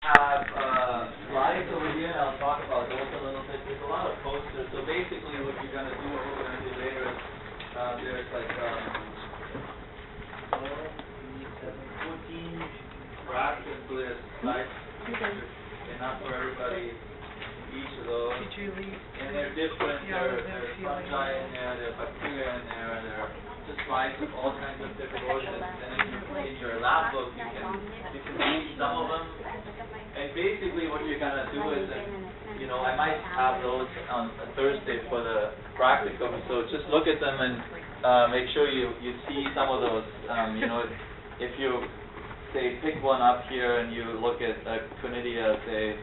have slides over here, and I'll talk about those a little bit. There's a lot of posters. So basically, what you're going to do, what we're going to do later is there's like 14 graphs, and so there's slides, and not for everybody. Each of those, and they're different. There's fungi in there, there's bacteria in there, and there are just slides of all kinds of different organisms. And in your lab book, you can read some of them. And basically, what you're gonna do is, I might have those on a Thursday for the practicum. So just look at them and make sure you see some of those. If you say pick one up here and you look at Conidia, say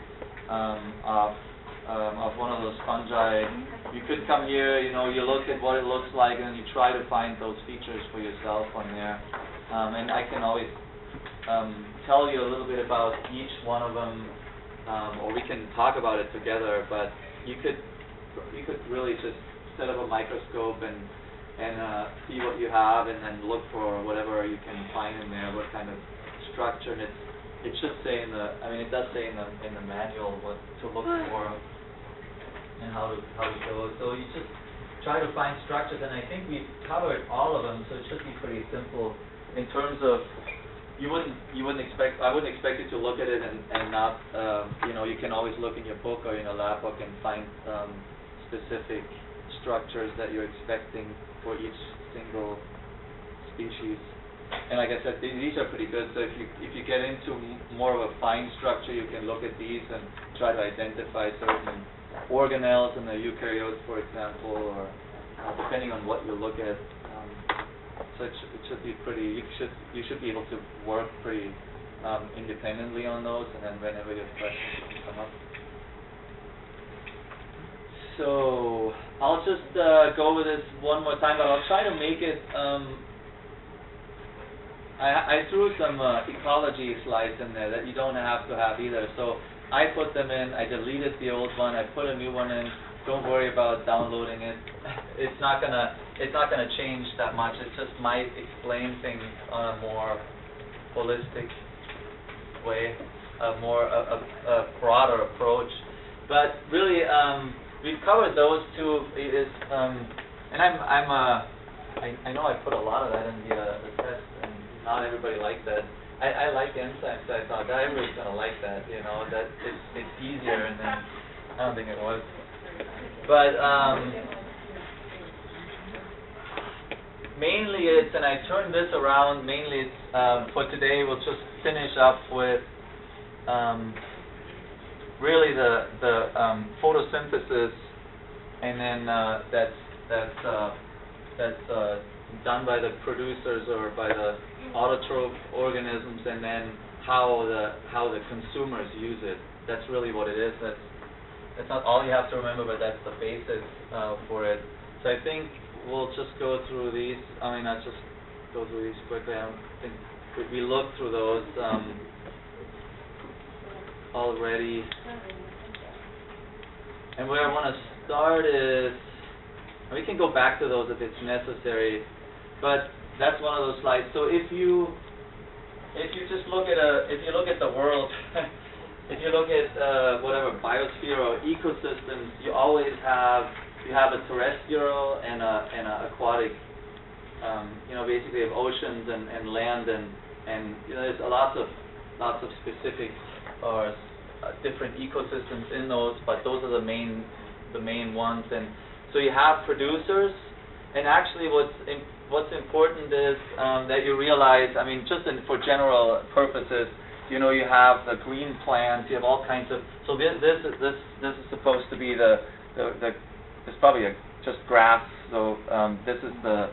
of one of those fungi, you could come here, you look at what it looks like, and you try to find those features for yourself on there. And I can always tell you a little bit about each one of them, or we can talk about it together. But you could really just set up a microscope and see what you have, and then look for whatever you can find in there, what kind of structure. And it should say it does say in the manual what to look for and how to go. So you just try to find structures, and I think we've covered all of them, so it should be pretty simple in terms of I wouldn't expect you to look at it and not you can always look in your book or in a lab book and find specific structures that you're expecting for each single species. And like I said, these are pretty good. So if you get into more of a fine structure, you can look at these and try to identify certain organelles in the eukaryotes, for example, or depending on what you look at. So it should be pretty. You should be able to work pretty independently on those, and then whenever you have questions, you can come up. So I'll just go over this one more time, but I'll try to make it. I threw some ecology slides in there that you don't have to have either. So I put them in. I deleted the old one. I put a new one in. Don't worry about downloading it. It's not gonna change that much. It just might explain things on a more holistic way, a broader approach. But really, we've covered those two. And I know I put a lot of that in the test, and not everybody liked that. I like enzymes. I thought that everybody's gonna like that. That it's easier, and then I don't think it was. But mainly and I turned this around. Mainly it's for today. We'll just finish up with really the photosynthesis, and then that's done by the producers or by the autotroph organisms, and then how the consumers use it. That's really what it is. That's not all you have to remember, but that's the basis for it. So I think we'll just go through these. I'll just go through these quickly. I don't think we looked through those already. And where I want to start is, we can go back to those if it's necessary, but that's one of those slides. So if you just look at the world, if you look at whatever biosphere or ecosystems, you have a terrestrial and a aquatic. Basically you have oceans and land, and there's lots of specific or different ecosystems in those, but those are the main ones. And so you have producers, and actually what's important is that you realize, for general purposes, you have the green plants, you have all kinds of. So this is supposed to be it's probably just grass. So this is the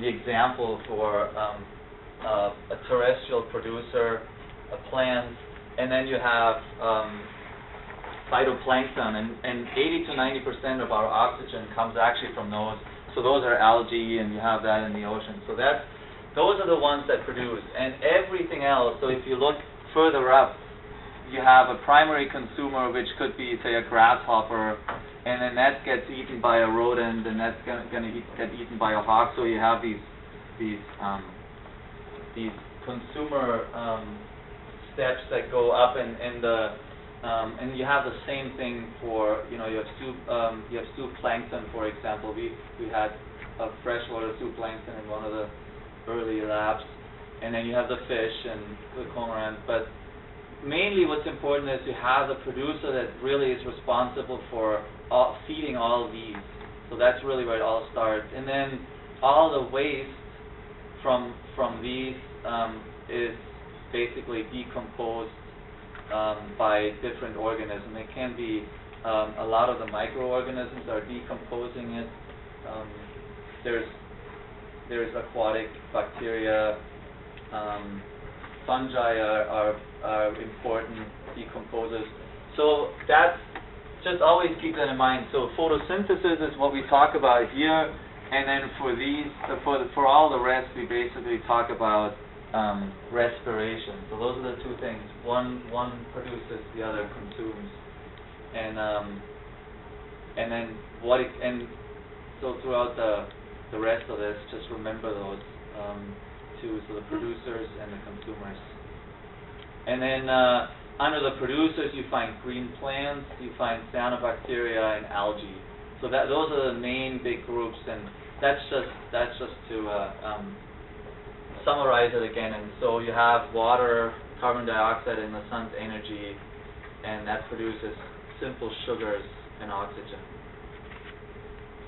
example for a terrestrial producer, a plant, and then you have phytoplankton, and 80 to 90% of our oxygen comes actually from those. So those are algae, and you have that in the ocean. So those are the ones that produce, and everything else. So if you look further up, you have a primary consumer, which could be, say, a grasshopper, and then that gets eaten by a rodent, and that's going to get eaten by a hawk. So you have these consumer steps that go up, and you have the same thing for, you have zooplankton, for example. We had a freshwater zooplankton in one of the early labs, and then you have the fish and the cormorant. But mainly what's important is you have the producer that really is responsible for feeding all these. So that's really where it all starts. And then all the waste from these is basically decomposed by different organisms. It can be a lot of the microorganisms are decomposing it. There's aquatic bacteria. Fungi are important decomposers. So that's just always keep that in mind. So photosynthesis is what we talk about here, and then for these, for all the rest, we basically talk about respiration. So those are the two things. One produces, the other consumes, and then so throughout the rest of this, just remember those two. So the producers and the consumers, and then under the producers, you find green plants, you find cyanobacteria and algae. So those are the main big groups, and that's just to summarize it again. And so you have water, carbon dioxide, and the sun's energy, and that produces simple sugars and oxygen.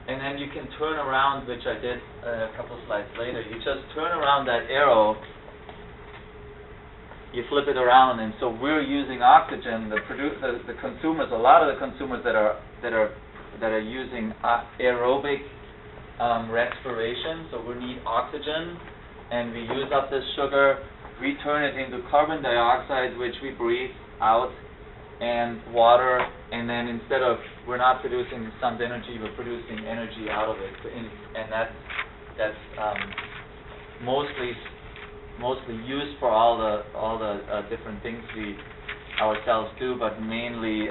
And then you can turn around, which I did a couple slides later. You just turn around that arrow. You flip it around, and so we're using oxygen. The consumers, a lot of the consumers that are using aerobic respiration. So we need oxygen, and we use up this sugar. We turn it into carbon dioxide, which we breathe out, and water. And then we're not producing sun's energy, we're producing energy out of it, and that's mostly used for all the different things our cells do, but mainly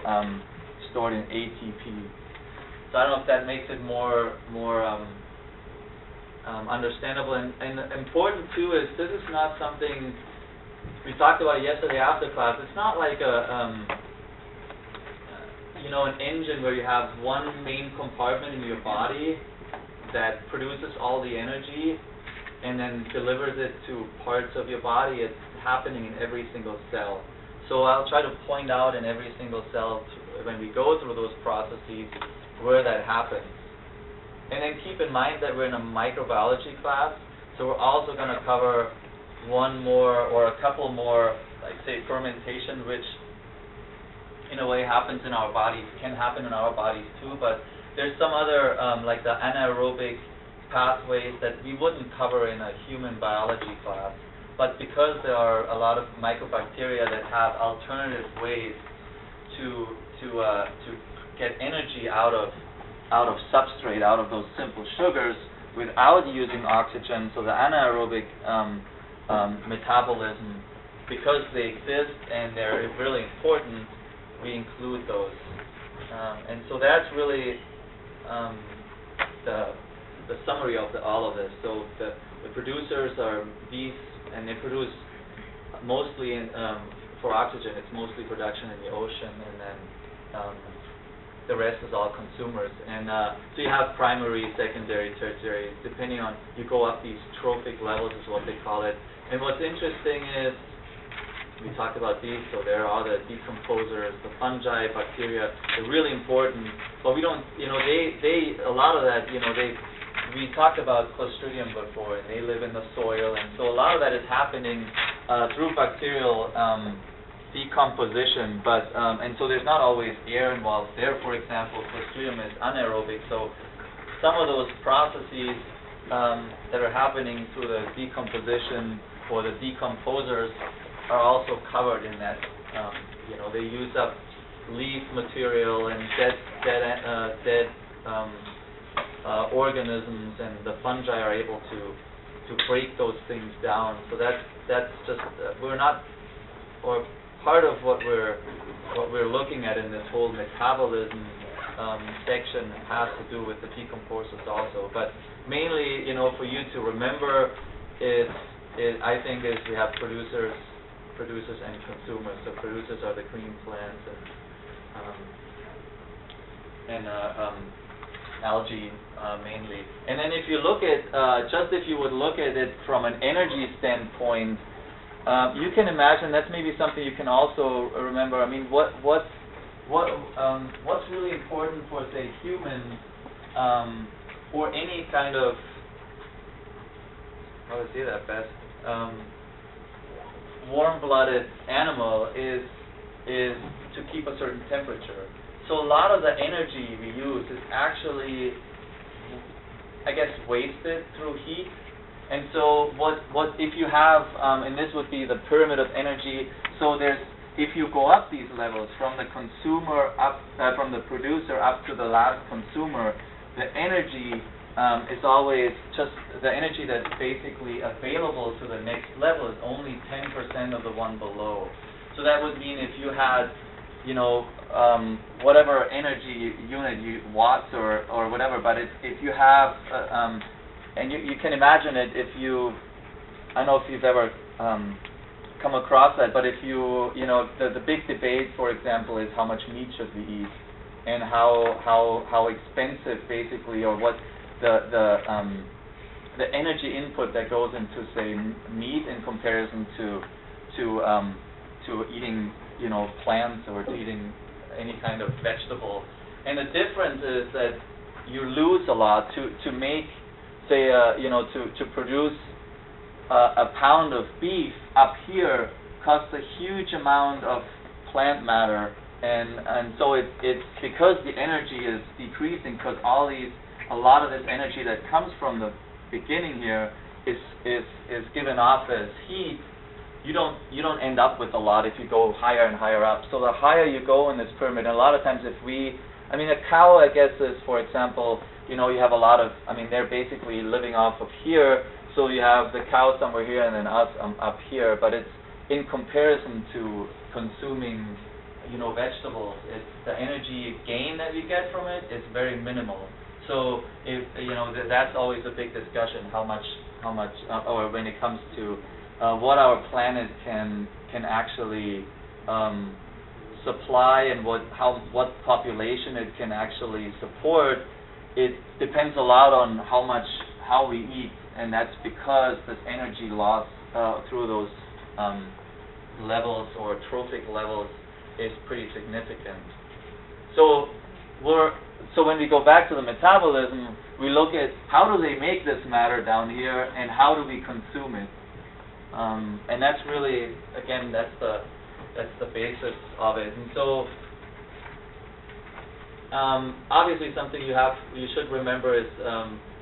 stored in ATP. So I don't know if that makes it more understandable. And important too is this is not something we talked about it yesterday after class. It's not like an engine where you have one main compartment in your body that produces all the energy and then delivers it to parts of your body. It's happening in every single cell. So I'll try to point out in every single cell when we go through those processes where that happens. And then keep in mind that we're in a microbiology class, so we're also going to cover one more or a couple more, like say fermentation, which in a way happens in our bodies, can happen in our bodies too, but there's some other, like the anaerobic pathways that we wouldn't cover in a human biology class. But because there are a lot of microbacteria that have alternative ways to get energy out of substrate, out of those simple sugars, without using oxygen, so the anaerobic metabolism, because they exist and they're really important, we include those. And so that's really the summary of all of this. So the producers are these, and they produce mostly for oxygen. It's mostly production in the ocean, and then the rest is all consumers. And so you have primary, secondary, tertiary, depending on, you go up these trophic levels is what they call it. And what's interesting is, we talked about these, so there are the decomposers, the fungi, bacteria, they're really important, but we don't, a lot of that, we talked about Clostridium before, and they live in the soil, and so a lot of that is happening through bacterial decomposition, but, and so there's not always air involved there. For example, Clostridium is anaerobic, so some of those processes that are happening through the decomposition or the decomposers are also covered in that. They use up leaf material and dead organisms, and the fungi are able to break those things down. So that's just we're not, or part of what we're looking at in this whole metabolism section has to do with the decomposers also. But mainly, for you to remember is we have producers producers and consumers. So producers are the green plants and algae mainly. And then if you look at, just if you would look at it from an energy standpoint, you can imagine that's maybe something you can also remember. I mean, what's really important for, say, humans, or any kind of, how to say that best, warm-blooded animal is to keep a certain temperature. So a lot of the energy we use is actually, I guess, wasted through heat. And so what if you have, and this would be the pyramid of energy, so there's, if you go up these levels from the consumer up, from the producer up to the last consumer, the energy is always just, the energy that's basically available to the next level is only 10% of the one below. So that would mean if you had, you know, whatever energy unit, watts or whatever, but if you have, and you can imagine it if you, I don't know if you've ever come across that, but if you know, the big debate, for example, is how much meat should we eat, and how expensive basically, or what the energy input that goes into, say, meat in comparison to eating, you know, plants or to eating any kind of vegetable. And the difference is that you lose a lot to make, say, you know, to produce a pound of beef up here costs a huge amount of plant matter, and so it's because the energy is decreasing, because a lot of this energy that comes from the beginning here is given off as heat. You don't end up with a lot if you go higher and higher up. So the higher you go in this pyramid, and a lot of times I mean, a cow, I guess, is, for example, you know, you have a lot of, I mean, they're basically living off of here, so you have the cow somewhere here and then us up here, but it's in comparison to consuming, you know, vegetables, it's the energy gain that we get from it is very minimal. So if, you know, that's always a big discussion, how much, or when it comes to what our planet can actually supply, and what population it can actually support. It depends a lot on how we eat, and that's because this energy loss through those levels or trophic levels is pretty significant. So when we go back to the metabolism, we look at how do they make this matter down here, and how do we consume it. And that's really, again, that's the basis of it. And so, obviously, something you should remember is,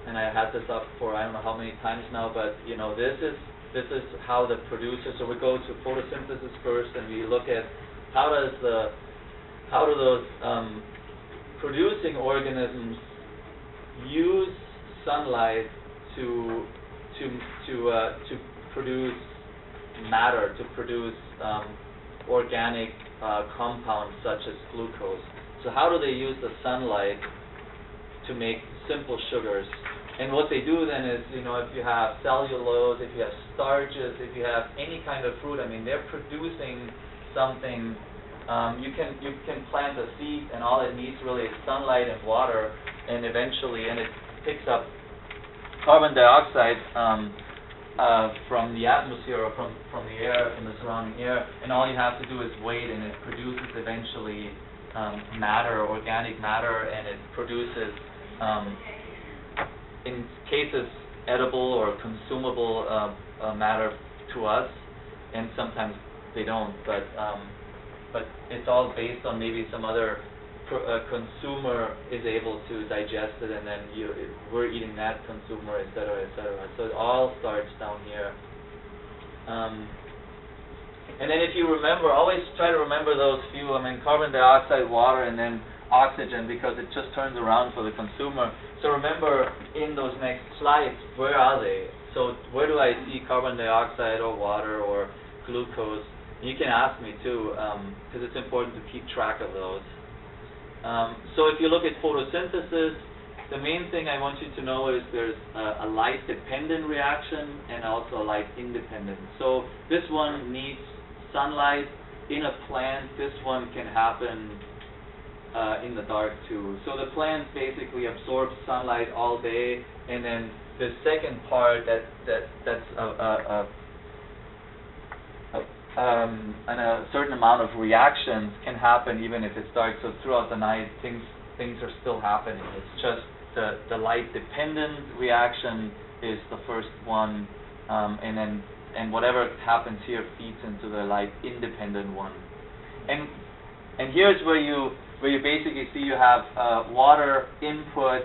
and I had this up for I don't know how many times now, but you know, this is how the producer. So we go to photosynthesis first, and we look at how do those producing organisms use sunlight to produce matter, to produce organic compounds such as glucose. So how do they use the sunlight to make simple sugars? And what they do then is, you know, if you have cellulose, if you have starches, if you have any kind of fruit, I mean, they're producing something. You can plant a seed, and all it needs really is sunlight and water, and eventually, and it picks up carbon dioxide from the atmosphere, or from the air, from the surrounding air, and all you have to do is wait, and it produces eventually matter, organic matter, and it produces, in cases, edible or consumable matter to us, and sometimes they don't, but it's all based on maybe some other consumer is able to digest it, and then we're eating that consumer, et cetera, et cetera. So it all starts down here. And then if you remember, always try to remember those few, I mean, carbon dioxide, water, and then oxygen, because it just turns around for the consumer. So remember, in those next slides, where are they? So where do I see carbon dioxide or water or glucose? You can ask me too, because it's important to keep track of those. So if you look at photosynthesis, the main thing I want you to know is there's a light-dependent reaction and also a light-independent. So this one needs sunlight in a plant, this one can happen in the dark too. So the plant basically absorbs sunlight all day, and then the second part that's and a certain amount of reactions can happen even if it's dark. So throughout the night, things are still happening. It's just the light dependent reaction is the first one, and whatever happens here feeds into the light independent one. And here's where you basically see you have water input,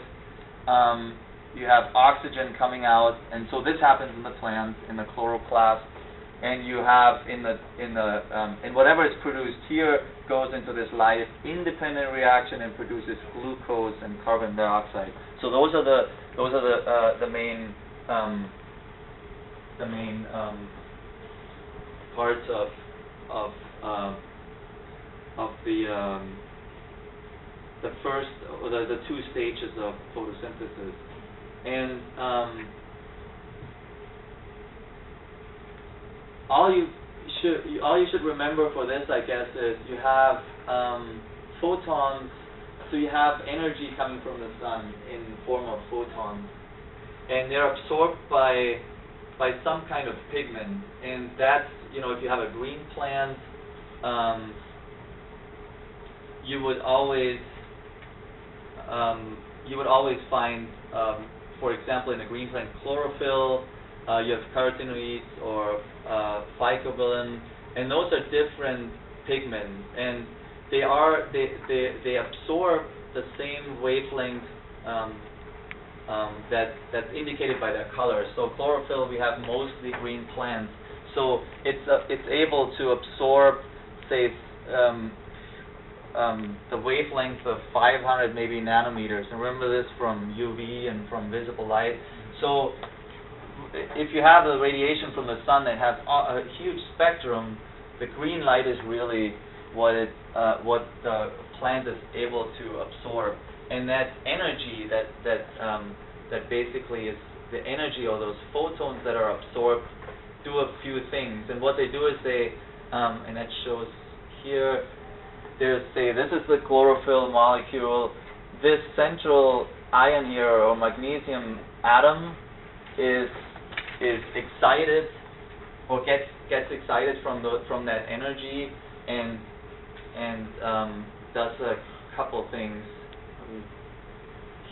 you have oxygen coming out, and so this happens in the plants, in the chloroplast, and you have in whatever is produced here goes into this light independent reaction and produces glucose and carbon dioxide. So those are the main parts of the first, or the two stages of photosynthesis. And all you should remember for this, I guess, is you have photons. So you have energy coming from the sun in form of photons, and they're absorbed by some kind of pigment. And that's, if you have a green plant, you would always find, for example, in a green plant, chlorophyll. You have carotenoids or phycobilin, and those are different pigments, and they absorb the same wavelength that's indicated by their color. So chlorophyll, we have mostly green plants, so it's able to absorb, say, the wavelength of 500 maybe nanometers. And remember this from UV and from visible light. So if you have the radiation from the sun that has a huge spectrum, the green light is really what the plant is able to absorb, and that energy that basically is the energy, or those photons that are absorbed, do a few things. And what they do is and that shows here. There's, say, this is the chlorophyll molecule. This central ion here, or magnesium atom, is excited, or gets excited from that energy, and does a couple things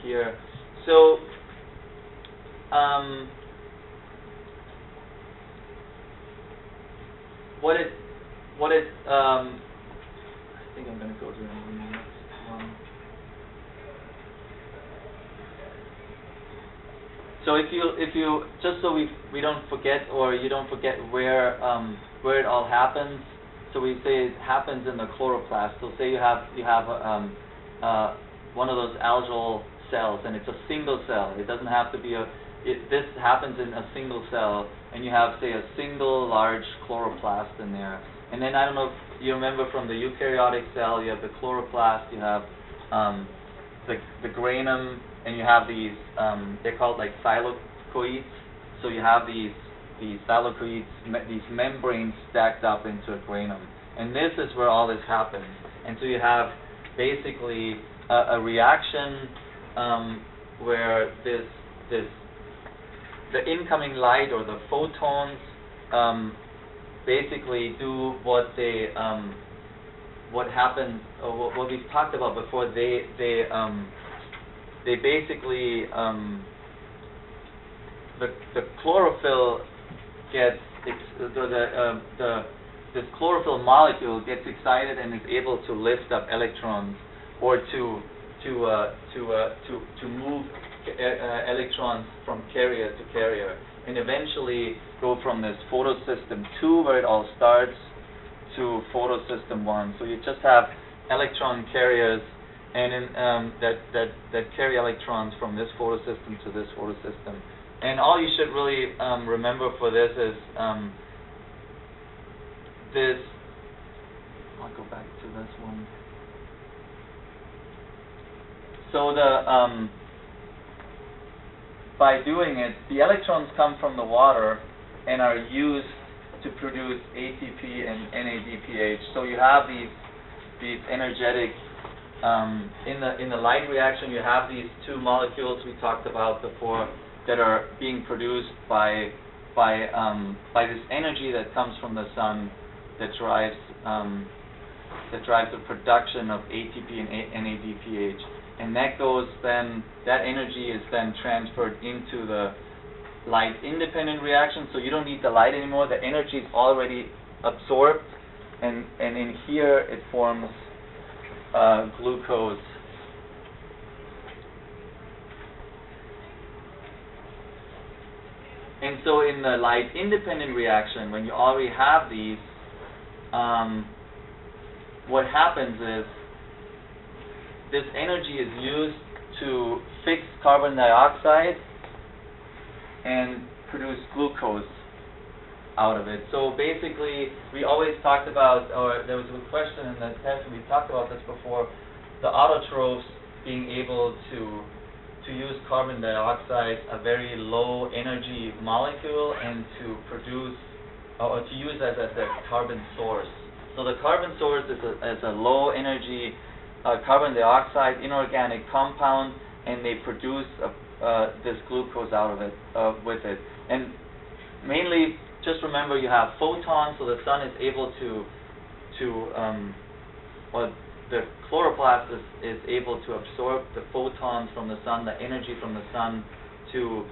here. So I think I'm going to go to the next one. So if you just so we don't forget, or you don't forget where it all happens. So we say it happens in the chloroplast. So say you have one of those algal cells, and it's a single cell. It doesn't have to be this happens in a single cell, and you have, say, a single large chloroplast in there. And then, I don't know if you remember from the eukaryotic cell, you have the chloroplast, you have the granum, and you have these, they're called like thylakoids. So you have these thylakoids, these membranes stacked up into a granum. And this is where all this happens. And so you have basically a reaction where the incoming light, or the photons, basically do what happened, or what we've talked about before. They basically the chlorophyll gets this chlorophyll molecule gets excited and is able to lift up electrons, or to move electrons from carrier to carrier, and eventually go from this photosystem 2, where it all starts, to photosystem 1. So you just have electron carriers, and that carry electrons from this photosystem to this photosystem. And all you should really remember for this is this. I'll go back to this one. So by doing it, the electrons come from the water and are used to produce ATP and NADPH. So you have these energetic in the light reaction. You have these two molecules we talked about before that are being produced by this energy that comes from the sun that drives the production of ATP and NADPH, and that energy is then transferred into the light independent reaction. So you don't need the light anymore. The energy is already absorbed, and in here it forms glucose. And so in the light independent reaction, when you already have these, what happens is this energy is used to fix carbon dioxide and produce glucose out of it. So basically, we always talked about, or there was a question in the test, and we talked about this before, the autotrophs being able to use carbon dioxide, a very low energy molecule, and to produce, or to use as a carbon source. So the carbon source is a low energy carbon dioxide inorganic compound, and they produce this glucose out of it, with it. And mainly, just remember, you have photons, so the sun is able or the chloroplast is able to absorb the photons from the sun, the energy from the sun, to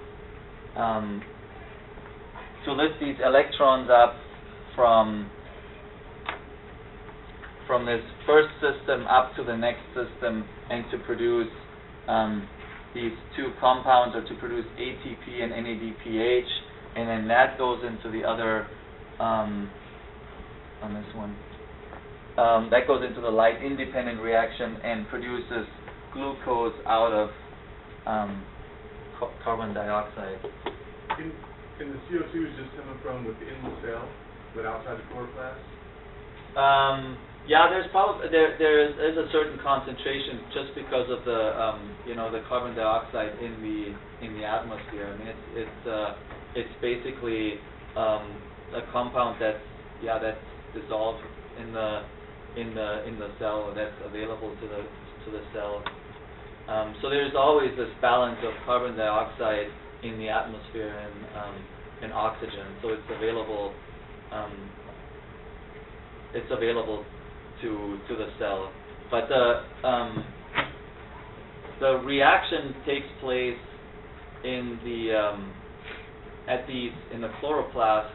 lift these electrons up from this first system up to the next system, and to produce these two compounds, or to produce ATP and NADPH, and then that goes into the other, on this one, that goes into the light independent reaction and produces glucose out of carbon dioxide. Can the CO2 just coming from within the cell, but outside the chloroplast? Yeah, there's probably there is a certain concentration just because of the the carbon dioxide in the atmosphere. I mean, it's basically a compound that's dissolved in the cell, that's available to the cell. So there's always this balance of carbon dioxide in the atmosphere and oxygen. So it's available. It's available to the cell, but the reaction takes place in the chloroplast.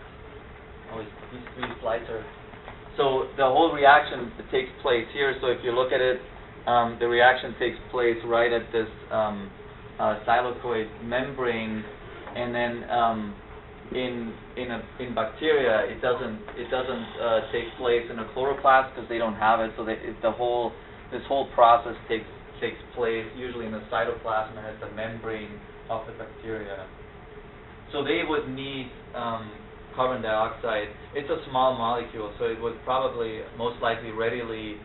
Oh, these three slides are. So the whole reaction takes place here. So if you look at it, the reaction takes place right at this thylakoid membrane, and then in bacteria it doesn't take place in a chloroplast because they don't have it. So this whole process takes place usually in the cytoplasm and at the membrane of the bacteria. So they would need carbon dioxide. It's a small molecule, so it would probably most likely readily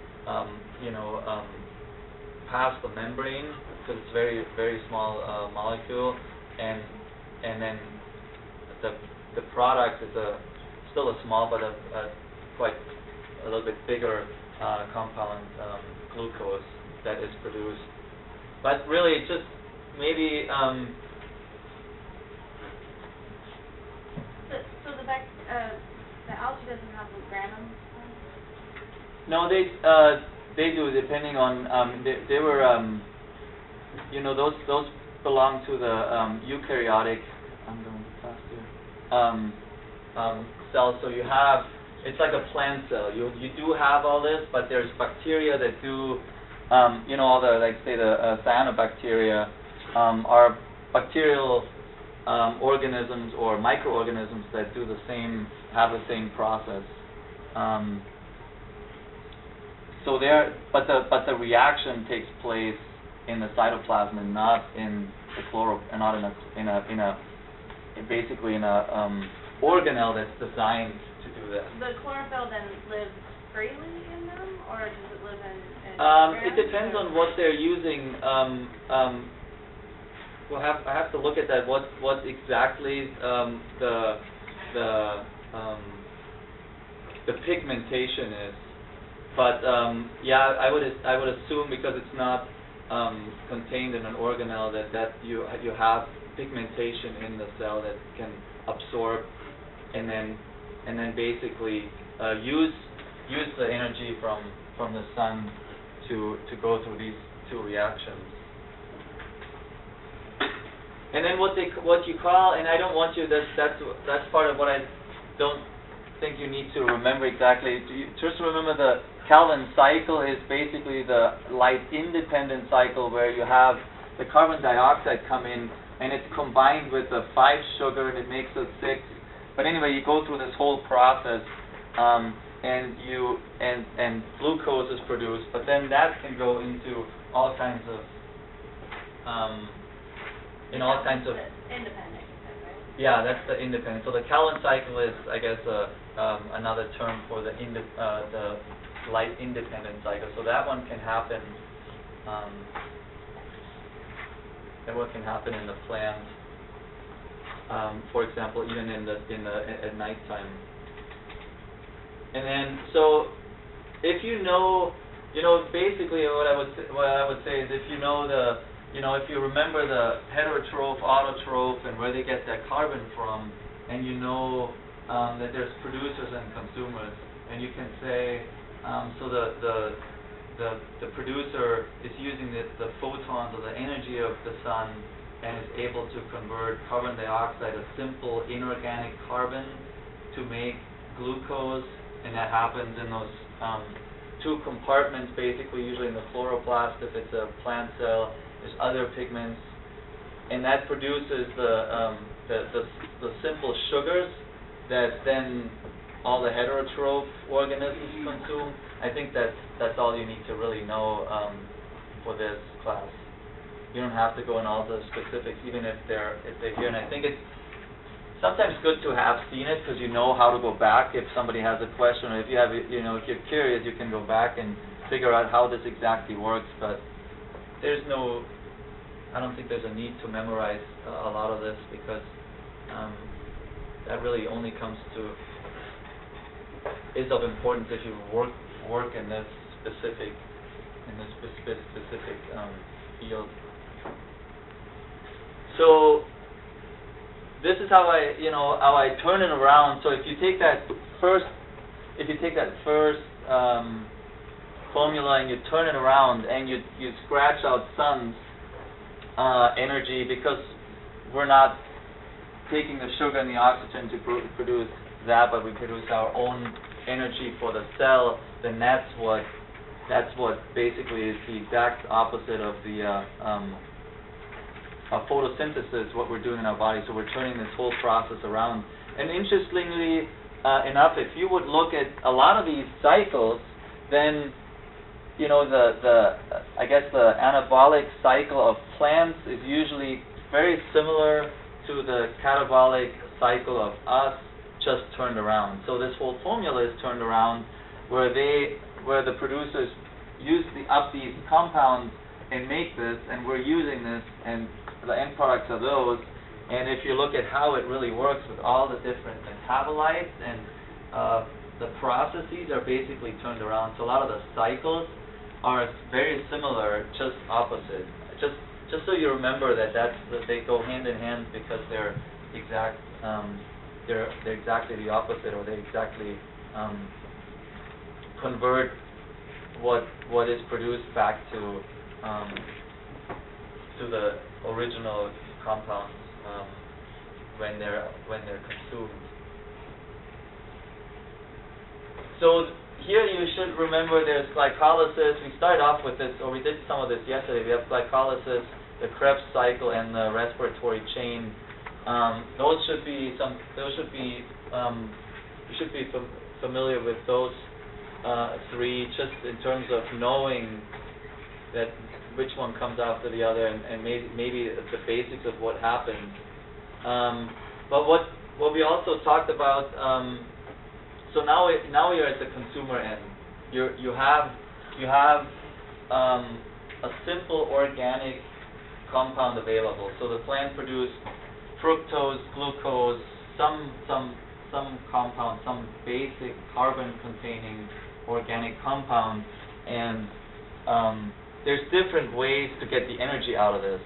pass the membrane because it's very, very small molecule, and then the product is still a small but quite a little bit bigger compound, glucose, that is produced. But really, just maybe. So the algae doesn't have the granum? No, they do, depending on they were those belong to the eukaryotic. I'm going too fast here. Cells. So you have, it's like a plant cell. You do have all this, but there's bacteria that do all the, like say the cyanobacteria are bacterial organisms or microorganisms that do have the same process. So but the reaction takes place in the cytoplasm and not in the basically in a organelle that's designed to do this. The chlorophyll then lives freely in them, or does it live in it depends on what they're using. I have to look at that. What exactly the the pigmentation is. But yeah, I would assume, because it's not contained in an organelle, that you have pigmentation in the cell that can absorb and then basically use the energy from the sun to go through these two reactions. And then what you call, and I don't want you, that's part of what I don't think you need to remember exactly. Just remember the Calvin cycle is basically the light-independent cycle, where you have the carbon dioxide come in, and it's combined with the 5-sugar, and it makes a 6. But anyway, you go through this whole process, and glucose is produced. But then that can go into all kinds of Independent, right? Yeah, that's the independent. So the Calvin cycle is, I guess, another term for the light independent cycle. So that one can happen. That one can happen in the plant. For example, even at nighttime. And then, so if you know, basically what I would say is, if you know if you remember the heterotroph, autotroph, and where they get their carbon from, and you know that there's producers and consumers, and you can say, so the producer is using the photons or the energy of the sun, and is able to convert carbon dioxide, a simple inorganic carbon, to make glucose, and that happens in those two compartments, basically, usually in the chloroplast if it's a plant cell. There's other pigments, and that produces the simple sugars that then all the heterotroph organisms consume. I think that's all you need to really know for this class. You don't have to go in all the specifics, even if they're here. And I think it's sometimes good to have seen it, because you know how to go back if somebody has a question, or if you have, if you're curious, you can go back and figure out how this exactly works. But I don't think there's a need to memorize a lot of this, because that really only is of importance if you work in this specific field. So this is how I turn it around. So if you take that first formula and you turn it around, and you scratch out sun's energy, because we're not taking the sugar and the oxygen to produce that, but we produce our own energy for the cell, then that's what basically is the exact opposite of the photosynthesis, what we're doing in our body. So we're turning this whole process around. And interestingly enough, if you would look at a lot of these cycles, then I guess the anabolic cycle of plants is usually very similar to the catabolic cycle of us, just turned around. So this whole formula is turned around, where the producers use up these compounds and make this, and we're using this, and the end products are those. And if you look at how it really works with all the different metabolites, and the processes are basically turned around. So a lot of the cycles are very similar, just opposite. Just so you remember that they go hand in hand, because they're exactly the opposite, or they exactly convert what is produced back to the original compounds when they're consumed. So here you should remember there's glycolysis. We started off with this, or we did some of this yesterday. We have glycolysis, the Krebs cycle, and the respiratory chain. You should be familiar with those three, just in terms of knowing that which one comes after the other, and maybe the basics of what happens. But what we also talked about. So now you're at the consumer end. You have a simple organic compound available. So the plant produced fructose, glucose, some some compound, some basic carbon-containing organic compound, and there's different ways to get the energy out of this.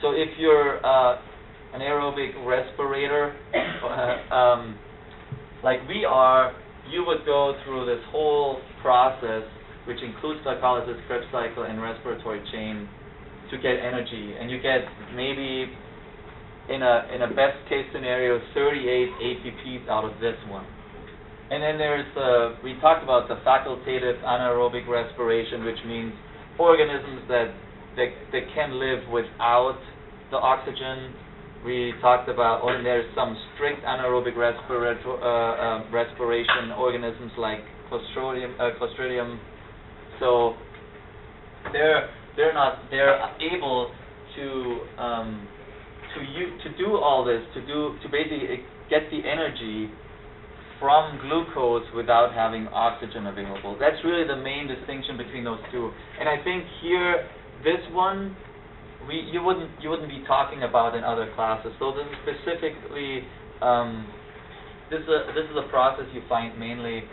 So if you're an aerobic respirator, like we are, you would go through this whole process, which includes glycolysis, Krebs cycle, and respiratory chain, to get energy, and you get maybe in a best case scenario 38 ATPs out of this one. And then there's we talked about the facultative anaerobic respiration, which means organisms that can live without the oxygen. We talked about, or there's some strict anaerobic respiration organisms like Clostridium. So they're able to do all this, to basically get the energy from glucose without having oxygen available. That's really the main distinction between those two. And I think here, this one, you wouldn't be talking about in other classes. So this is specifically this is a process you find mainly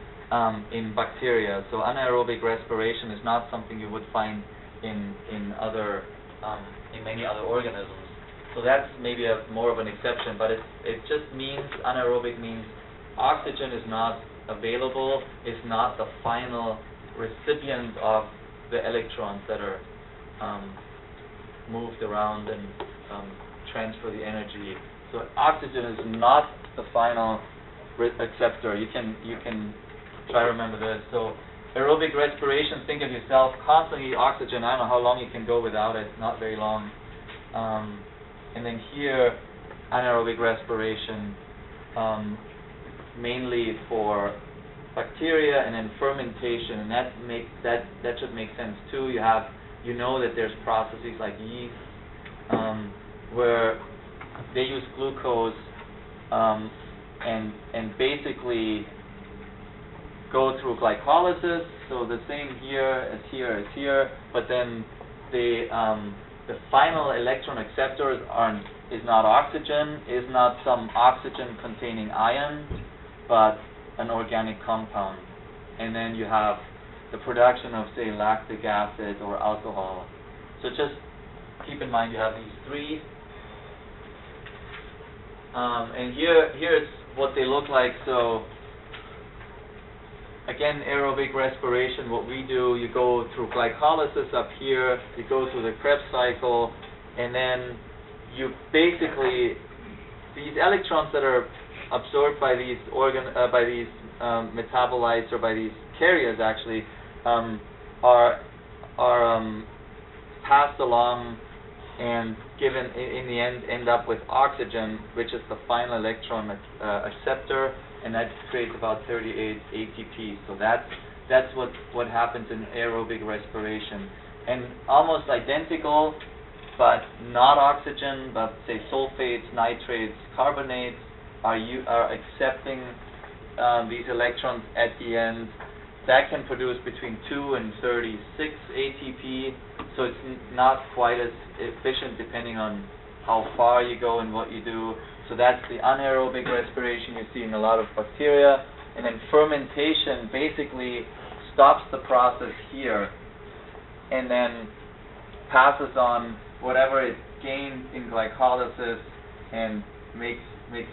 in bacteria. So anaerobic respiration is not something you would find in many other organisms. So that's maybe more of an exception, but it just means, anaerobic means oxygen is not available, is not the final recipient of the electrons that are moved around and transfer the energy. So oxygen is not the final acceptor. You can try to remember this. So aerobic respiration, think of yourself constantly oxygen. I don't know how long you can go without it, not very long. And then here, anaerobic respiration, mainly for bacteria, and then fermentation, and that should make sense too. You know that there's processes like yeast where they use glucose and basically go through glycolysis. So the same here as here, but then the final electron acceptors is not oxygen, is not some oxygen-containing ion, but an organic compound. And then you have the production of, say, lactic acid or alcohol. So just keep in mind you have these three. And here's what they look like. So again, aerobic respiration, what we do, you go through glycolysis up here, you go through the Krebs cycle, and then you basically, these electrons that are absorbed by these metabolites, or by these carriers actually, are passed along and given, in the end up with oxygen, which is the final electron acceptor, and that creates about 38 ATP. So that's what happens in aerobic respiration. And almost identical, but not oxygen, but say sulfates, nitrates, carbonates are accepting these electrons at the end. That can produce between 2 and 36 ATP, so it's not quite as efficient depending on how far you go and what you do. So that's the anaerobic respiration you see in a lot of bacteria. And then fermentation basically stops the process here and then passes on whatever it gained in glycolysis and makes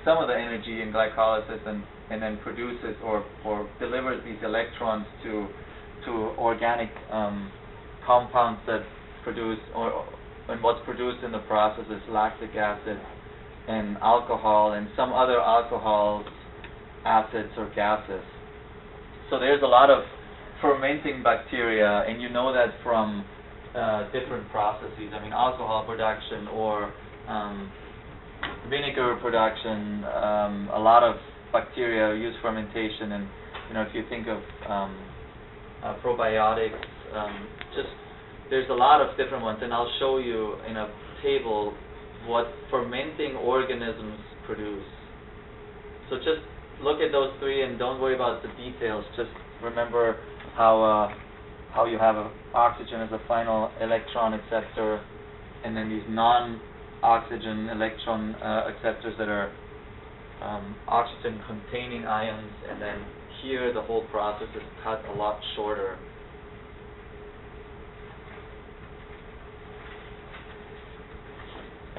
some of the energy in glycolysis and then produces or delivers these electrons to organic compounds that produce, and what's produced in the process is lactic acid and alcohol and some other alcohols, acids, or gases. So there's a lot of fermenting bacteria, and you know that from different processes. I mean, alcohol production or vinegar production, a lot of bacteria use fermentation, and if you think of probiotics, just there's a lot of different ones, and I'll show you in a table what fermenting organisms produce. So just look at those three and don't worry about the details. Just remember how you have oxygen as a final electron acceptor, and then these non-oxygen electron acceptors that are oxygen-containing ions, and then here the whole process is cut a lot shorter.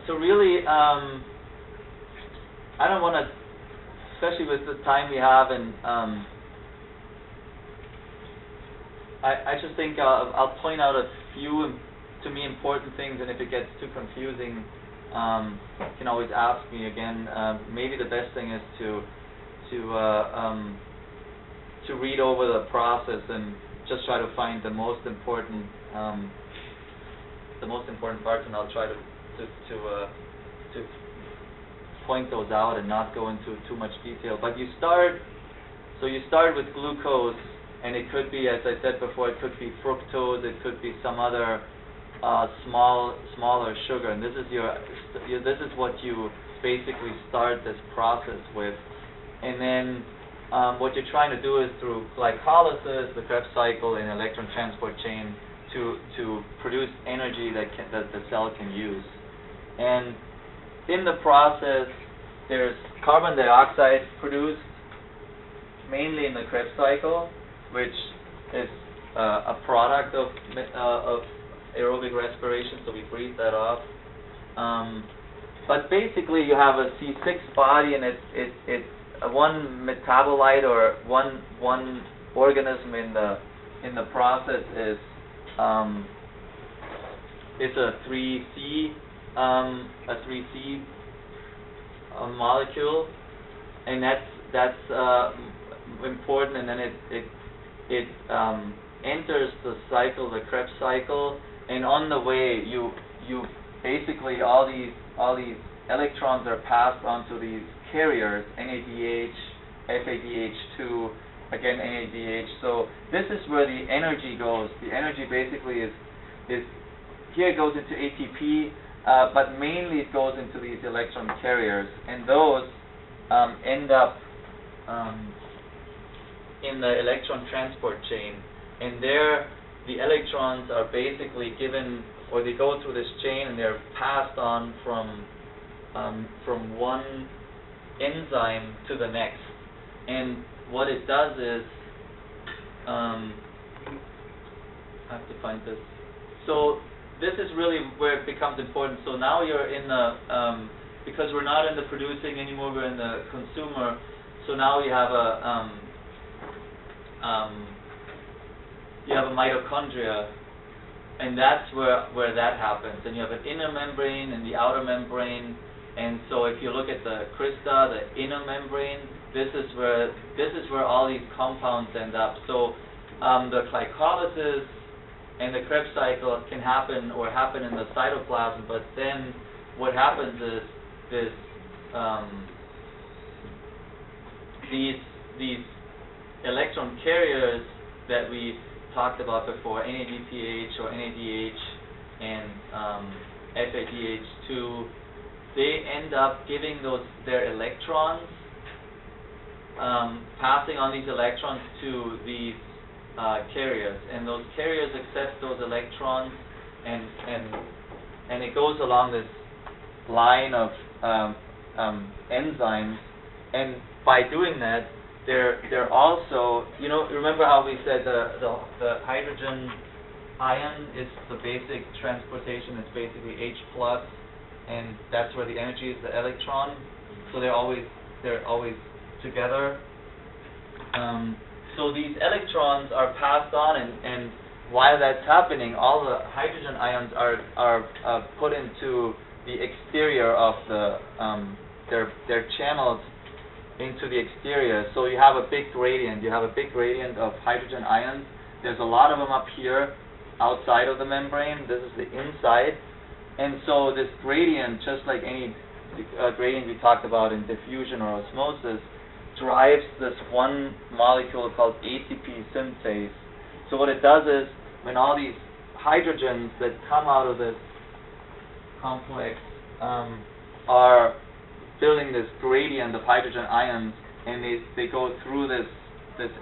So really, I don't want to, especially with the time we have, and I just think I'll point out a few, to me, important things, and if it gets too confusing, you can always ask me again. Maybe the best thing is to read over the process and just try to find the most important parts, and I'll try to point those out and not go into too much detail. But you start with glucose, and it could be, as I said before, it could be fructose, it could be some other smaller sugar, and this is what you basically start this process with. And then what you're trying to do is through glycolysis, the Krebs cycle, and electron transport chain to produce energy that the cell can use. And in the process, there's carbon dioxide produced, mainly in the Krebs cycle, which is a product of aerobic respiration, so we breathe that off. But basically, you have a C6 body, and it's one metabolite or one organism in the process is it's a 3C molecule, and that's important. And then it enters the cycle, the Krebs cycle, and on the way you basically all these electrons are passed on to these carriers, NADH, FADH2, again NADH. So this is where the energy goes. The energy basically is here it goes into ATP, but mainly it goes into these electron carriers, and those end up in the electron transport chain, and there the electrons are basically given, or they go through this chain, and they're passed on from one enzyme to the next. And what it does is, I have to find this. So this is really where it becomes important. So now you're in the, because we're not in the producing anymore, we're in the consumer. So now you have a mitochondria, and that's where that happens. And you have an inner membrane and the outer membrane. And so if you look at the crista, the inner membrane, this is where all these compounds end up. So the glycolysis and the Krebs cycle can happen in the cytoplasm, but then what happens is these electron carriers that we talked about before, NADPH or NADH and FADH2, they end up giving their electrons, passing on these electrons to these carriers, and those carriers accept those electrons, and it goes along this line of enzymes, and by doing that, they're also, remember how we said the hydrogen ion is the basic transportation, it's basically H+, and that's where the energy is, the electron. So they're always together. So these electrons are passed on, and while that's happening, all the hydrogen ions are put into the exterior of they're channeled into the exterior. So you have a big gradient. You have a big gradient of hydrogen ions. There's a lot of them up here outside of the membrane. This is the inside. And so this gradient, just like any gradient we talked about in diffusion or osmosis, drives this one molecule called ATP synthase. So what it does is, when all these hydrogens that come out of this complex are building this gradient of hydrogen ions, and they go through this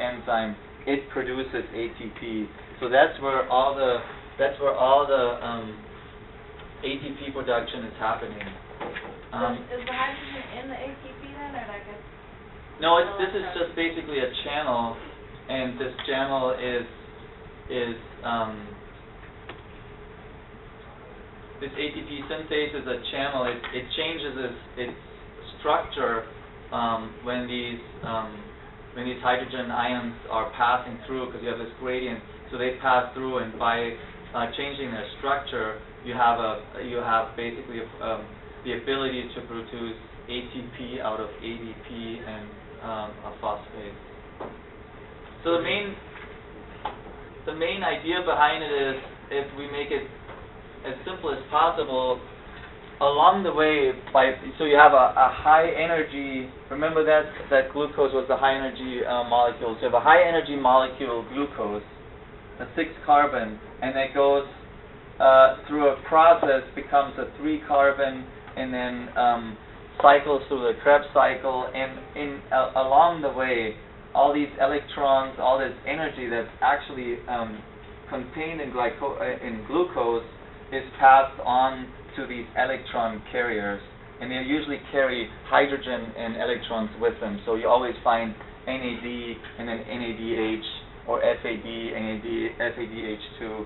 enzyme, it produces ATP. So that's where all the ATP production is happening. Is the hydrogen in the ATP then, or like a No, this is just basically a channel, and this channel is this ATP synthase is a channel. It changes its structure when these hydrogen ions are passing through, because you have this gradient. So they pass through, and by changing their structure, you have basically the ability to produce ATP out of ADP and a phosphate. So the main idea behind it is, if we make it as simple as possible, along the way, so you have a high energy, remember that glucose was the high energy molecule. So you have a high energy molecule, glucose, a 6 carbon, and that goes through a process, becomes a 3 carbon, and then cycles through the Krebs cycle, and along the way, all these electrons, all this energy that's actually contained in glucose is passed on to these electron carriers, and they usually carry hydrogen and electrons with them. So you always find NAD and then NADH, or FAD, NAD, FADH2.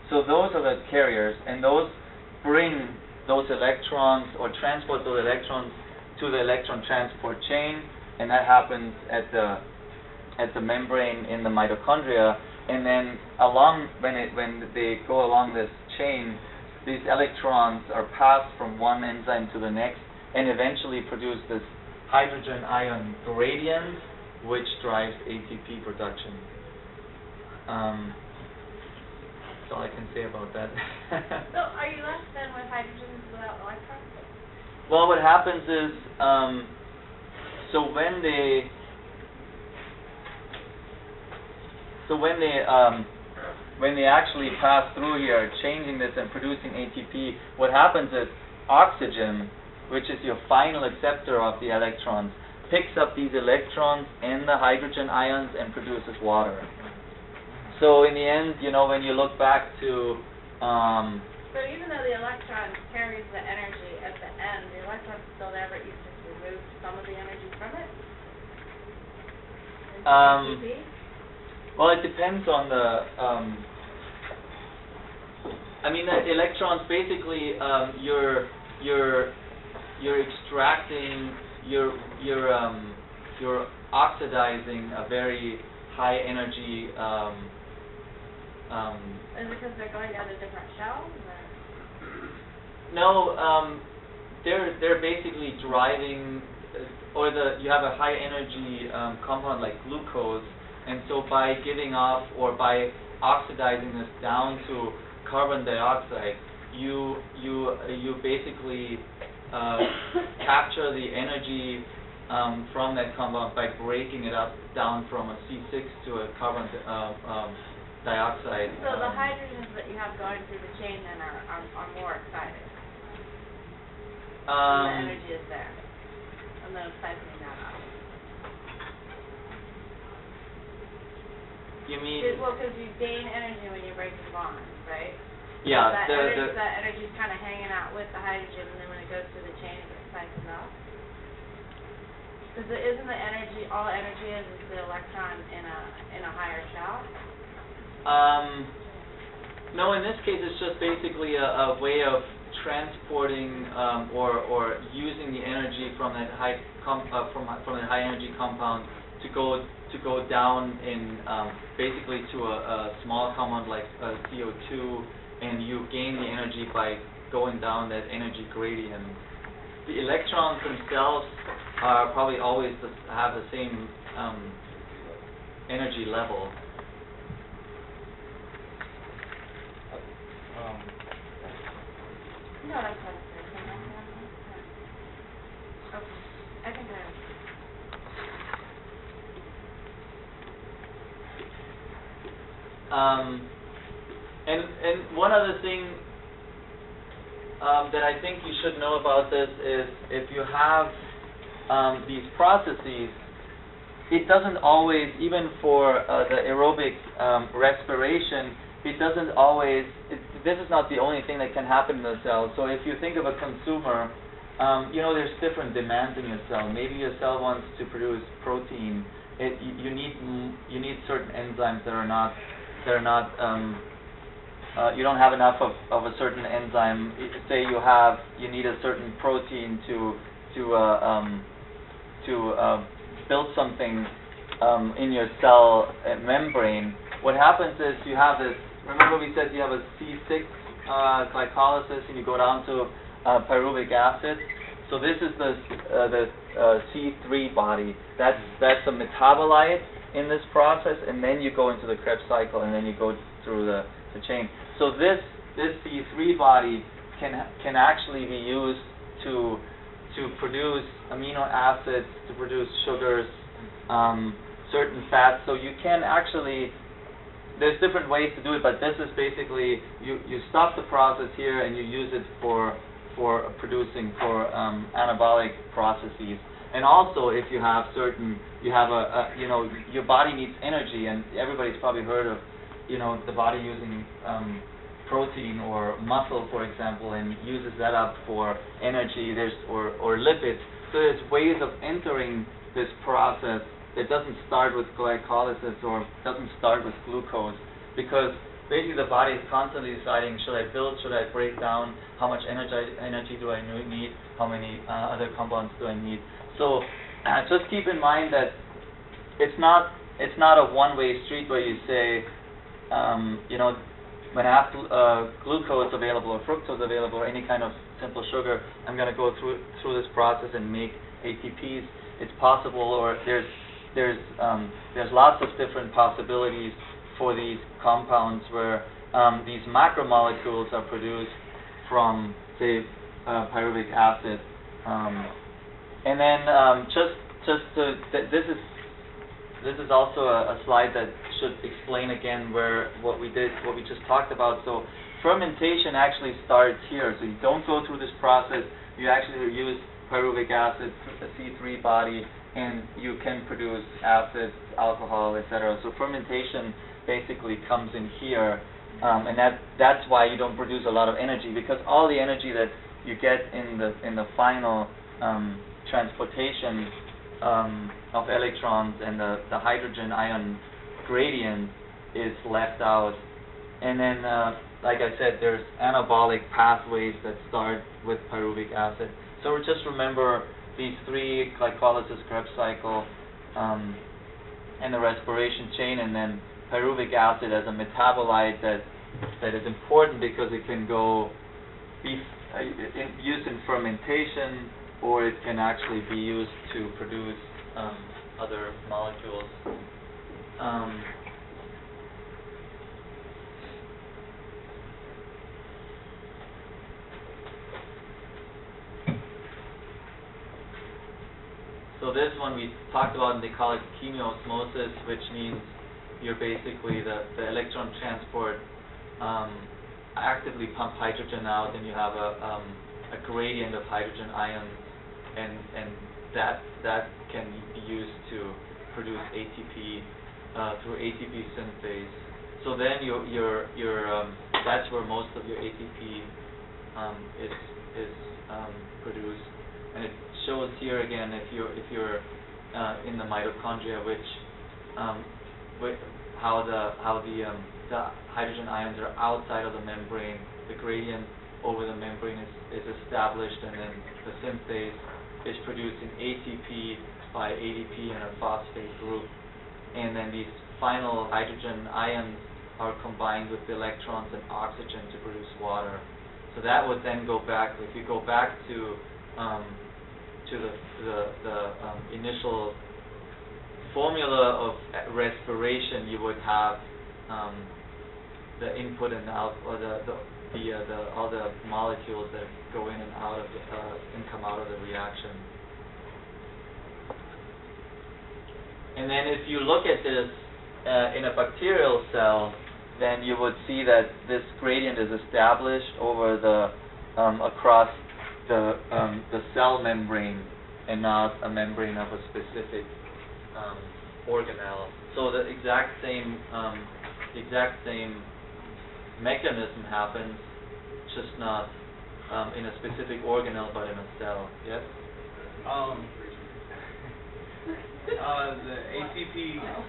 So those are the carriers, and those bring those electrons or transport those electrons to the electron transport chain, and that happens at the membrane in the mitochondria. And then when they go along this chain, these electrons are passed from one enzyme to the next, and eventually produce this hydrogen ion gradient, which drives ATP production. That's all I can say about that. So are you left then with hydrogens without electrons? Well, what happens is, when they actually pass through here, changing this and producing ATP, what happens is oxygen, which is your final acceptor of the electrons, picks up these electrons and the hydrogen ions and produces water. So in the end, when you look back to So even though the electron carries the energy at the end, the electron's still there, but you just remove some of the energy from it? Into ATP? Well, it depends on the the electrons, basically, you're extracting, you're oxidizing a very high energy. Is it because they're going down to different shells? No, they're basically driving, you have a high energy compound like glucose, and so by giving off or by oxidizing this down to carbon dioxide, you basically capture the energy from that compound by breaking it up down from a C6 to a carbon dioxide. So the hydrogens that you have going through the chain then are more excited. The energy is there. And then cycling that out. You mean? Well, because you gain energy when you're breaking bonds, right? Yeah. So that energy's kind of hanging out with the hydrogen, and then when it goes through the chain, it gets cycled out. Because isn't the energy, all energy is the electron in a higher shell? No, in this case, it's just basically a way of transporting or using the energy from that high from the high energy compound to go down in basically to a small compound like CO2, and you gain the energy by going down that energy gradient. The electrons themselves are probably always have the same energy level. No, that's what it is. Okay, I think I and one other thing that I think you should know about this is, if you have these processes, it doesn't always, even for the aerobic respiration, it doesn't always, this is not the only thing that can happen in the cell. So if you think of a consumer, you know, there's different demands in your cell. Maybe your cell wants to produce protein. You need certain enzymes that are not you don't have enough of a certain enzyme. Say you need a certain protein to build something in your cell membrane. What happens is you have this. Remember we said you have a C6 glycolysis, and you go down to pyruvic acid. So this is the C3 body. That's a metabolite in this process, and then you go into the Krebs cycle, and then you go through the chain. So this C3 body can actually be used to produce amino acids, to produce sugars, certain fats. So you can actually, there's different ways to do it, but this is basically you stop the process here and you use it for producing anabolic processes. And also, if you have your body needs energy, and everybody's probably heard of, the body using protein or muscle, for example, and uses that up for energy. Or lipids. So there's ways of entering this process that doesn't start with glycolysis or doesn't start with glucose, because basically the body is constantly deciding, should I build, should I break down, how much energy do I need, how many other compounds do I need. So just keep in mind that it's not a one-way street where you say, when I have glucose available or fructose available or any kind of simple sugar, I'm going to go through this process and make ATPs. It's possible, or there's lots of different possibilities for these compounds where these macromolecules are produced from, say, pyruvic acid. And then this is also a slide that should explain again what we just talked about. So fermentation actually starts here. So you don't go through this process. You actually use pyruvic acid, a C3 body, and you can produce acids, alcohol, etc. So fermentation basically comes in here, and that's why you don't produce a lot of energy, because all the energy that you get in the final transportation of electrons and the hydrogen ion gradient is left out. And then, like I said, there's anabolic pathways that start with pyruvic acid. So just remember these three: glycolysis, Krebs cycle, and the respiration chain, and then pyruvic acid as a metabolite that is important because it can be used in fermentation, or it can actually be used to produce other molecules. So this one we talked about, and they call it chemiosmosis, which means you're basically the electron transport actively pump hydrogen out, and you have a gradient of hydrogen ions, and that can be used to produce ATP through ATP synthase. So then that's where most of your ATP is produced, and it shows here again if you're in the mitochondria, how the hydrogen ions are outside of the membrane. The gradient over the membrane is established, and then the synthase is producing ATP by ADP and a phosphate group, and then these final hydrogen ions are combined with the electrons and oxygen to produce water. So that would then go back. If you go back to the initial formula of respiration, you would have the input and out, or all the molecules that go in and out of and come out of the reaction. And then if you look at this in a bacterial cell, then you would see that this gradient is established over across the cell membrane, and not a membrane of a specific organelle. So the exact same mechanism happens, just not in a specific organelle, but in a cell. Yes? The ATP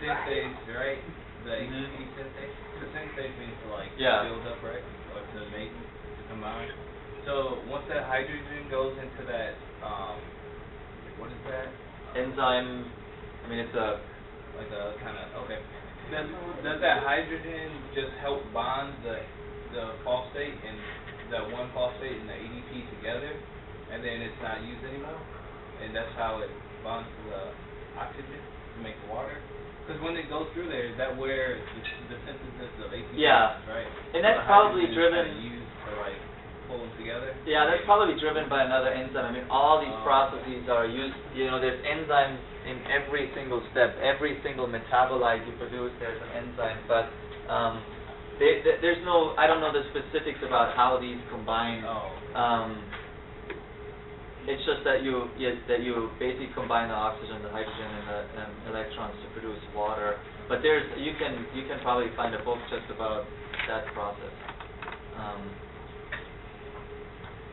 synthase, right? The ATP synthase. The synthase means to like Yeah. build up, right? Or to make, to combine. So once that hydrogen goes into that, what is that? Enzyme, I mean, it's a, Like a kind of, okay. Does that hydrogen just help bond the phosphate and that one phosphate and the ADP together, and then it's not used anymore? And that's how it bonds to the oxygen to make water? Because when it goes through there, is that where the synthesis of ATP Yeah. happens, right? and So that's the probably hydrogen is driven, kinda used to like pull them together? yeah, that's probably driven by another enzyme. I mean, all these Oh. processes are used, there's enzymes in every single step, every single metabolite you produce, there's an enzyme, but there's no, I don't know the specifics about how these combine. Oh. It's just that you basically combine the oxygen, the hydrogen, and the electrons to produce water. But you can probably find a book just about that process.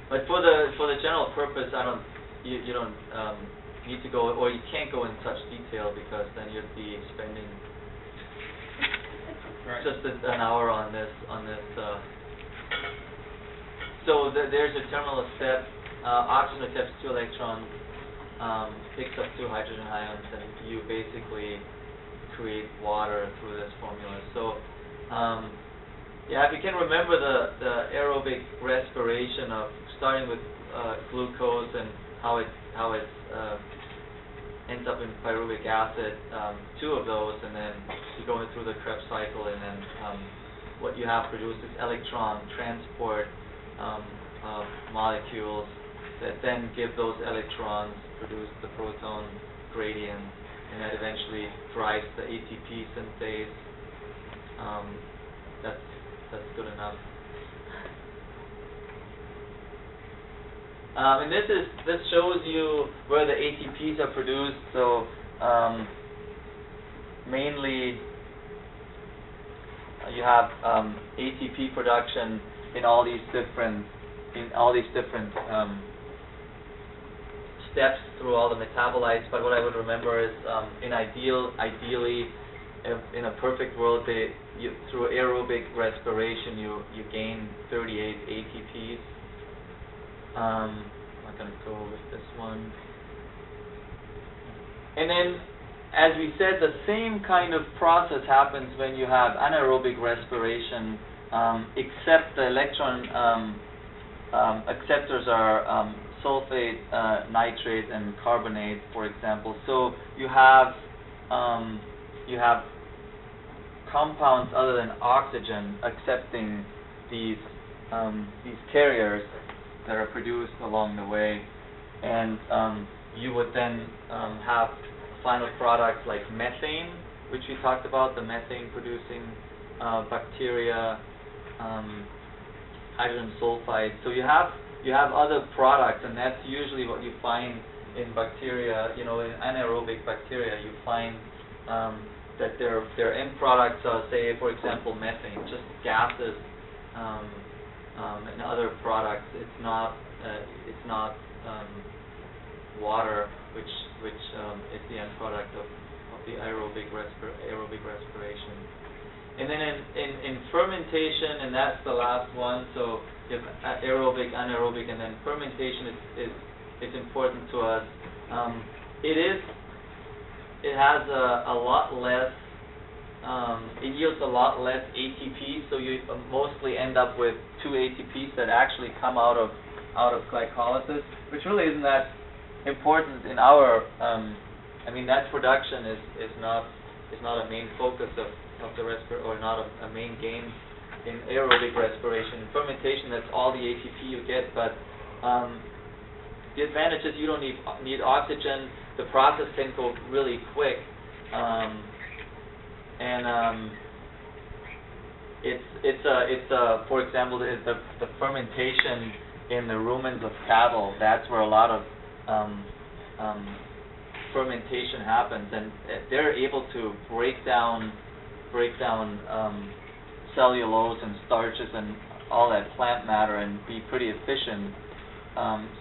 But for the general purpose, you don't need to go, or you can't go in such detail, because then you'd be spending Right. just an hour on this. So there's a terminal step. Oxygen accepts 2 electrons, picks up 2 hydrogen ions, and you basically create water through this formula. So, if you can remember the aerobic respiration of starting with glucose and how it ends up in pyruvic acid, 2 of those, and then you go through the Krebs cycle, and then what you have produced is electron transport molecules that then give those electrons, produce the proton gradient, and that eventually drives the ATP synthase. That's good enough. And this shows you where the ATPs are produced. So mainly you have ATP production in all these different steps through all the metabolites. But what I would remember is, ideally, in a perfect world, through aerobic respiration, you gain 38 ATPs. I'm not going to go with this one. And then, as we said, the same kind of process happens when you have anaerobic respiration, except the electron acceptors are sulfate, nitrate, and carbonate, for example. So you have compounds other than oxygen accepting these carriers that are produced along the way, and you would then have final products like methane, which we talked about, the methane-producing bacteria, hydrogen sulfide. So you have other products, and that's usually what you find in bacteria. In anaerobic bacteria, you find that their end products are, say, for example, methane, just gases, and other products. It's not water, which is the end product of the aerobic respiration. And then in fermentation, and that's the last one. So you have aerobic, anaerobic, and then fermentation is important to us. It has a lot less. It yields a lot less ATP, so you mostly end up with 2 ATPs that actually come out of glycolysis, which really isn't that important in our. That production is not a main focus of the or not a main gain in aerobic respiration. In fermentation, that's all the ATP you get, but the advantage is you don't need oxygen. The process can go really quick. It's for example, the fermentation in the rumens of cattle. That's where a lot of fermentation happens, and they're able to break down cellulose and starches and all that plant matter and be pretty efficient.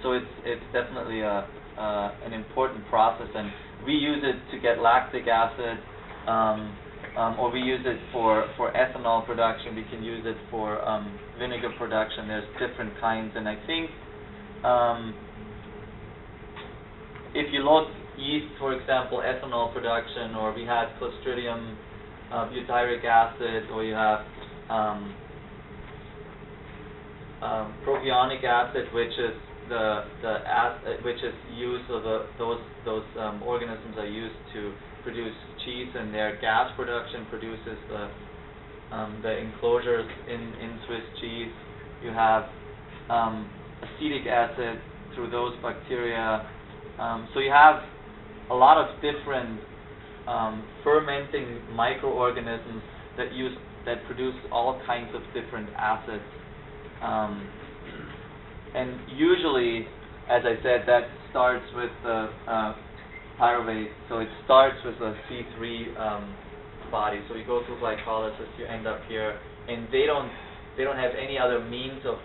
So it's definitely an important process, and we use it to get lactic acid, or we use it for ethanol production. We can use it for vinegar production. There's different kinds, and I think if you look yeast, for example, ethanol production, or we had Clostridium butyric acid, or you have propionic acid, which is which is used, or those organisms are used to produce cheese, and their gas production produces the enclosures in Swiss cheese. You have acetic acid through those bacteria. So you have a lot of different fermenting microorganisms that produce all kinds of different acids. And usually, as I said, that starts with the pyruvate. So it starts with a C3 body. So you go through glycolysis, you end up here, and they don't have any other means of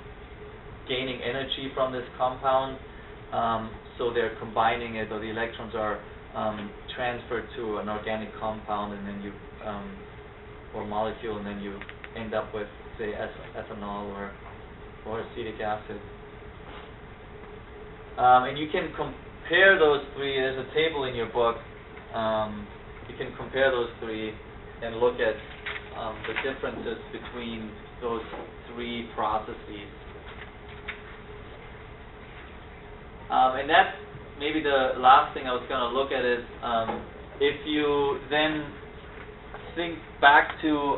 gaining energy from this compound. So they're combining it, or the electrons are transferred to an organic compound, and then you or molecule, and then you end up with, say, ethanol or acetic acid. And you can compare those three. There's a table in your book. You can compare those three and look at the differences between those three processes. And that's maybe the last thing I was going to look at is if you then think back to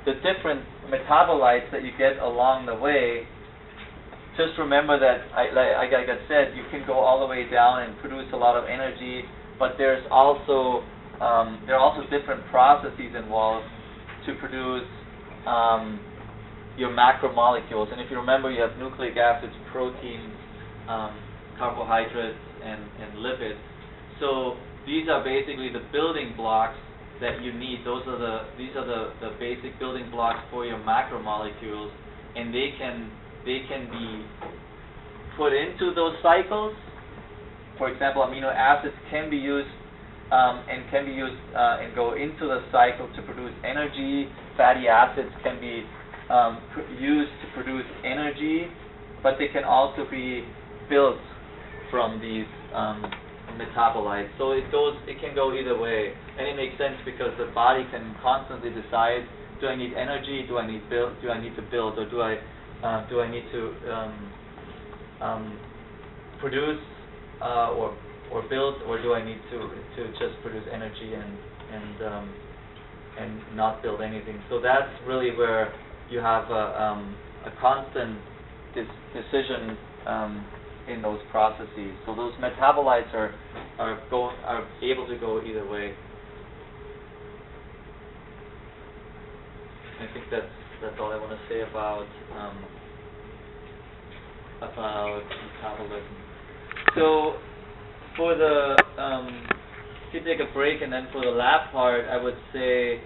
the different metabolites that you get along the way. Just remember that, like I said, you can go all the way down and produce a lot of energy, but there's also there are also different processes involved to produce your macromolecules. And if you remember, you have nucleic acids, proteins, carbohydrates, and lipids. So these are basically the building blocks that you need. These are the basic building blocks for your macromolecules, and they can be put into those cycles. For example, amino acids can be used and go into the cycle to produce energy. Fatty acids can be used to produce energy, but they can also be built from these metabolites. So it can go either way, and it makes sense because the body can constantly decide: do I need energy? Do I need to build, or do I need to produce or build, or do I need to just produce energy and not build anything? So that's really where you have a constant decision in those processes. So those metabolites are able to go either way. I think that's all I want to say about metabolism. So for the if you take a break, and then for the lab part, I would say